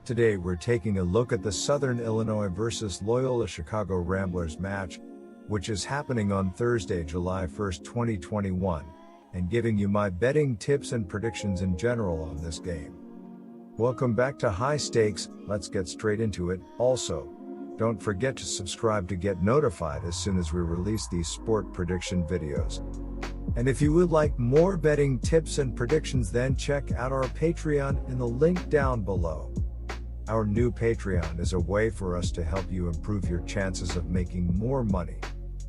Today we're taking a look at the Southern Illinois versus Loyola Chicago Ramblers match, which is happening on Thursday, July 1st, 2021, and giving you my betting tips and predictions in general on this game. Welcome back to High Stakes. Let's get straight into it. Also, don't forget to subscribe to get notified as soon as we release these sport prediction videos. And if you would like more betting tips and predictions, then check out our Patreon in the link down below. Our new Patreon is a way for us to help you improve your chances of making more money.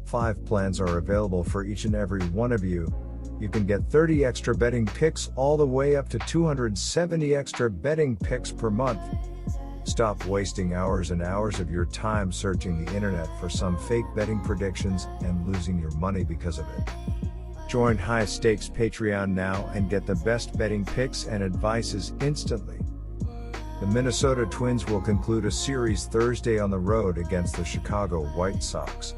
5 plans are available for each and every one of you. You can get 30 extra betting picks all the way up to 270 extra betting picks per month. Stop wasting hours and hours of your time searching the internet for some fake betting predictions and losing your money because of it. Join High Stakes Patreon now and get the best betting picks and advices instantly. The Minnesota Twins will conclude a series Thursday on the road against the Chicago White Sox.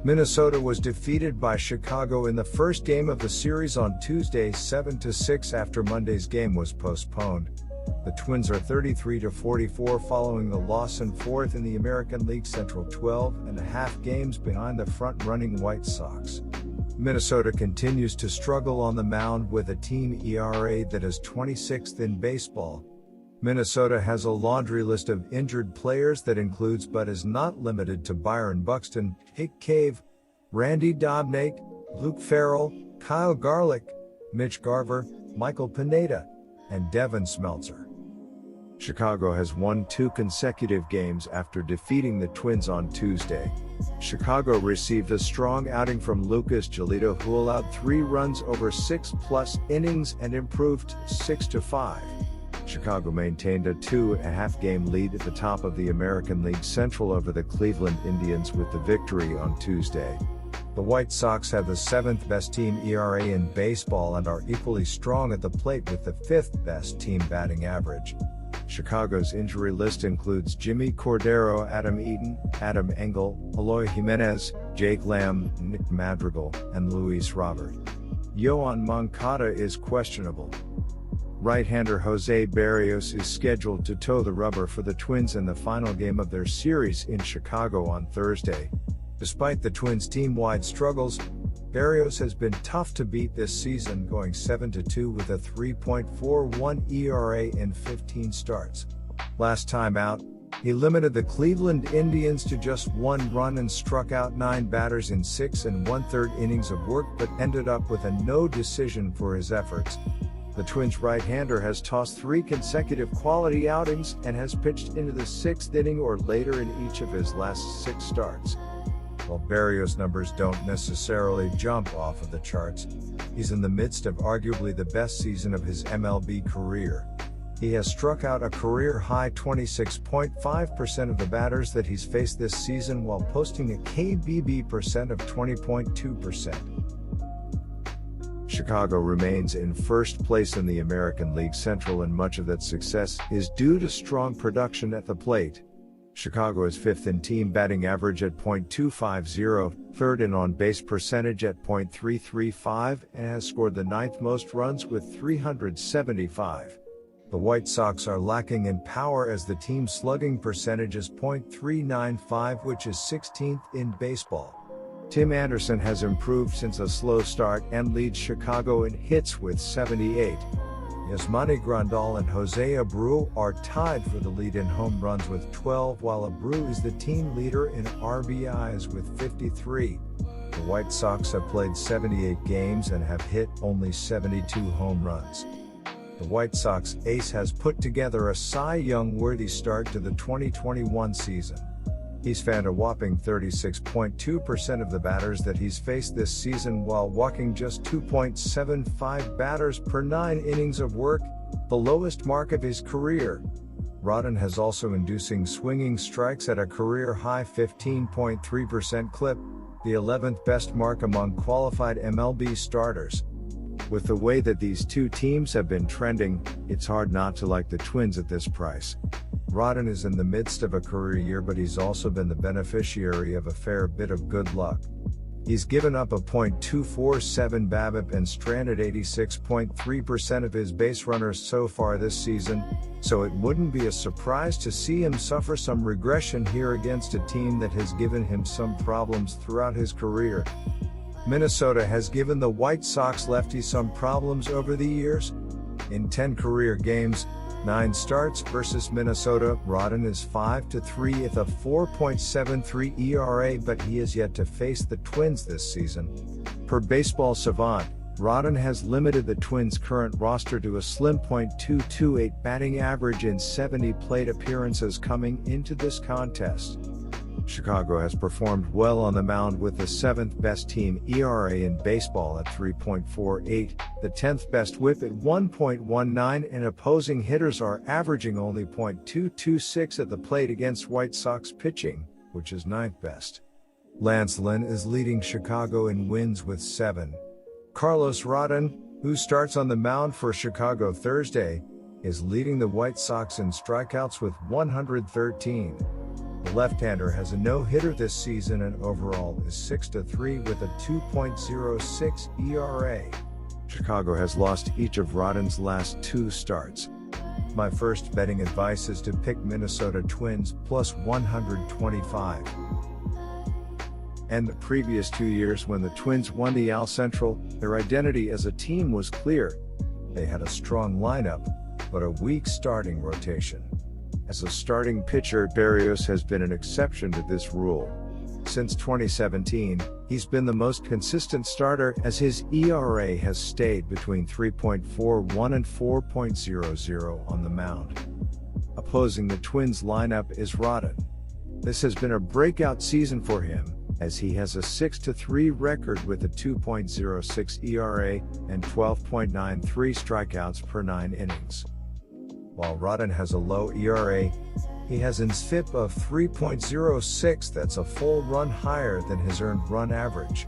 Minnesota was defeated by Chicago in the first game of the series on Tuesday 7-6 after Monday's game was postponed. The Twins are 33-44 following the loss and fourth in the American League Central, 12.5 games behind the front-running White Sox. Minnesota continues to struggle on the mound with a team ERA that is 26th in baseball. Minnesota has a laundry list of injured players that includes but is not limited to Byron Buxton, Jake Cave, Randy Dobnak, Luke Farrell, Kyle Garlick, Mitch Garver, Michael Pineda, and Devin Smeltzer. Chicago has won 2 consecutive games after defeating the Twins on Tuesday. Chicago received a strong outing from Lucas Giolito, who allowed 3 runs over 6+ innings and improved 6-5. Chicago maintained a 2.5 game lead at the top of the American League Central over the Cleveland Indians with the victory on Tuesday. The White Sox have the 7th best team ERA in baseball and are equally strong at the plate with the 5th best team batting average. Chicago's injury list includes Jimmy Cordero, Adam Eaton, Adam Engel, Eloy Jimenez, Jake Lamb, Nick Madrigal, and Luis Robert. Yoan Moncada is questionable. Right-hander Jose Berrios is scheduled to toe the rubber for the Twins in the final game of their series in Chicago on Thursday. Despite the Twins' team-wide struggles, Berrios has been tough to beat this season, going 7-2 with a 3.41 ERA in 15 starts. Last time out, he limited the Cleveland Indians to just 1 run and struck out 9 batters in 6 1/3 innings of work, but ended up with a no decision for his efforts. The Twins' right-hander has tossed 3 consecutive quality outings and has pitched into the 6th inning or later in each of his last 6 starts. While Berrios' numbers don't necessarily jump off of the charts, he's in the midst of arguably the best season of his MLB career. He has struck out a career-high 26.5% of the batters that he's faced this season while posting a KBB percent of 20.2%. Chicago remains in first place in the American League Central, and much of that success is due to strong production at the plate. Chicago is 5th in team batting average at .250, 3rd in on-base percentage at .335, and has scored the 9th most runs with 375. The White Sox are lacking in power as the team's slugging percentage is .395, which is 16th in baseball. Tim Anderson has improved since a slow start and leads Chicago in hits with 78. Yasmani Grandal and Jose Abreu are tied for the lead in home runs with 12, while Abreu is the team leader in RBIs with 53. The White Sox have played 78 games and have hit only 72 home runs. The White Sox ace has put together a Cy Young-worthy start to the 2021 season. He's found a whopping 36.2% of the batters that he's faced this season while walking just 2.75 batters per 9 innings of work, the lowest mark of his career. Rodden has also inducing swinging strikes at a career-high 15.3% clip, the 11th best mark among qualified MLB starters. With the way that these two teams have been trending, it's hard not to like the Twins at this price. Rodden is in the midst of a career year, but he's also been the beneficiary of a fair bit of good luck. He's given up a .247 BABIP and stranded 86.3% of his base runners so far this season, so it wouldn't be a surprise to see him suffer some regression here against a team that has given him some problems throughout his career. Minnesota has given the White Sox lefty some problems over the years. In 10 career games, 9 starts versus Minnesota, Rodden is 5-3 with a 4.73 ERA, but he is yet to face the Twins this season. Per Baseball Savant, Rodden has limited the Twins' current roster to a slim .228 batting average in 70 plate appearances coming into this contest. Chicago has performed well on the mound with the 7th best team ERA in baseball at 3.48, the 10th best WHIP at 1.19, and opposing hitters are averaging only .226 at the plate against White Sox pitching, which is 9th best. Lance Lynn is leading Chicago in wins with 7. Carlos Rodden, who starts on the mound for Chicago Thursday, is leading the White Sox in strikeouts with 113. The left-hander has a no-hitter this season and overall is 6-3 with a 2.06 ERA. Chicago has lost each of Rodden's last 2 starts. My first betting advice is to pick Minnesota Twins plus 125. And the previous 2 years when the Twins won the AL Central, their identity as a team was clear. They had a strong lineup, but a weak starting rotation. As a starting pitcher, Berrios has been an exception to this rule. Since 2017, he's been the most consistent starter as his ERA has stayed between 3.41 and 4.00 on the mound. Opposing the Twins lineup is Rodden. This has been a breakout season for him, as he has a 6-3 record with a 2.06 ERA and 12.93 strikeouts per 9 innings. While Rodden has a low ERA, he has an SFIP of 3.06 that's a full run higher than his earned run average.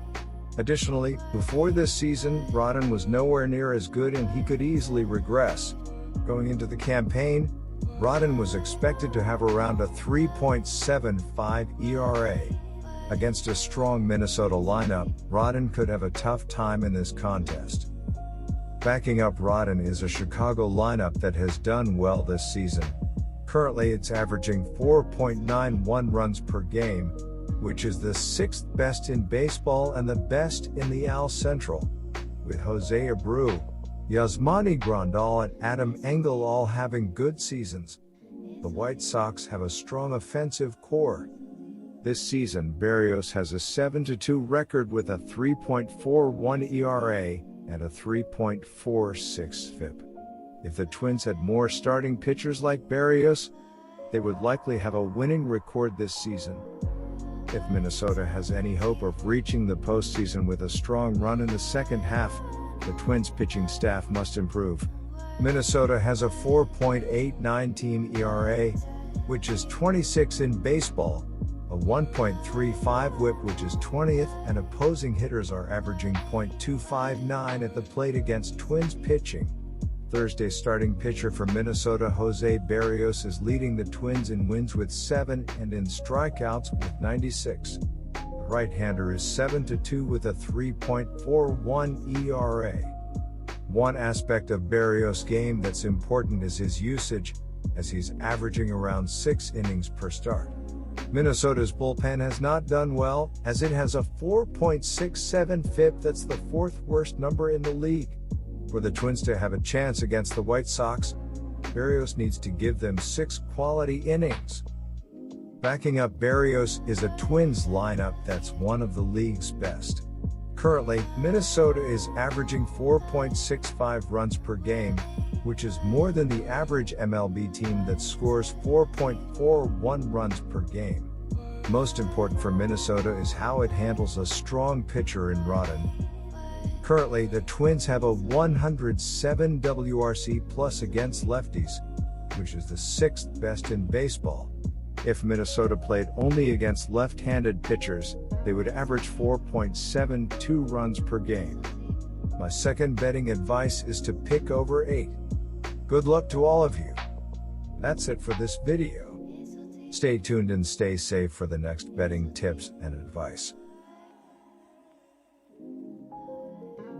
Additionally, before this season, Rodden was nowhere near as good and he could easily regress. Going into the campaign, Rodden was expected to have around a 3.75 ERA. Against a strong Minnesota lineup, Rodden could have a tough time in this contest. Backing up Rodden is a Chicago lineup that has done well this season. Currently it's averaging 4.91 runs per game, which is the 6th best in baseball and the best in the AL Central. With Jose Abreu, Yasmani Grandal and Adam Engel all having good seasons, the White Sox have a strong offensive core. This season, Berrios has a 7-2 record with a 3.41 ERA and a 3.46 FIP. If the Twins had more starting pitchers like Berrios, they would likely have a winning record this season. If Minnesota has any hope of reaching the postseason with a strong run in the second half, the Twins pitching staff must improve. Minnesota has a 4.89 team ERA, which is 26 in baseball, a 1.35 WHIP which is 20th, and opposing hitters are averaging .259 at the plate against Twins pitching. Thursday starting pitcher for Minnesota Jose Berrios is leading the Twins in wins with 7 and in strikeouts with 96. The right-hander is 7-2 with a 3.41 ERA. One aspect of Berrios' game that's important is his usage, as he's averaging around 6 innings per start. Minnesota's bullpen has not done well, as it has a 4.67 FIP that's the 4th worst number in the league. For the Twins to have a chance against the White Sox, Berrios needs to give them 6 quality innings. Backing up Berrios is a Twins lineup that's one of the league's best. Currently, Minnesota is averaging 4.65 runs per game, which is more than the average MLB team that scores 4.41 runs per game. Most important for Minnesota is how it handles a strong pitcher in Rodden. Currently, the Twins have a 107 WRC plus against lefties, which is the 6th best in baseball. If Minnesota played only against left-handed pitchers, they would average 4.72 runs per game. My second betting advice is to pick over 8. Good luck to all of you. That's it for this video. Stay tuned and stay safe for the next betting tips and advice.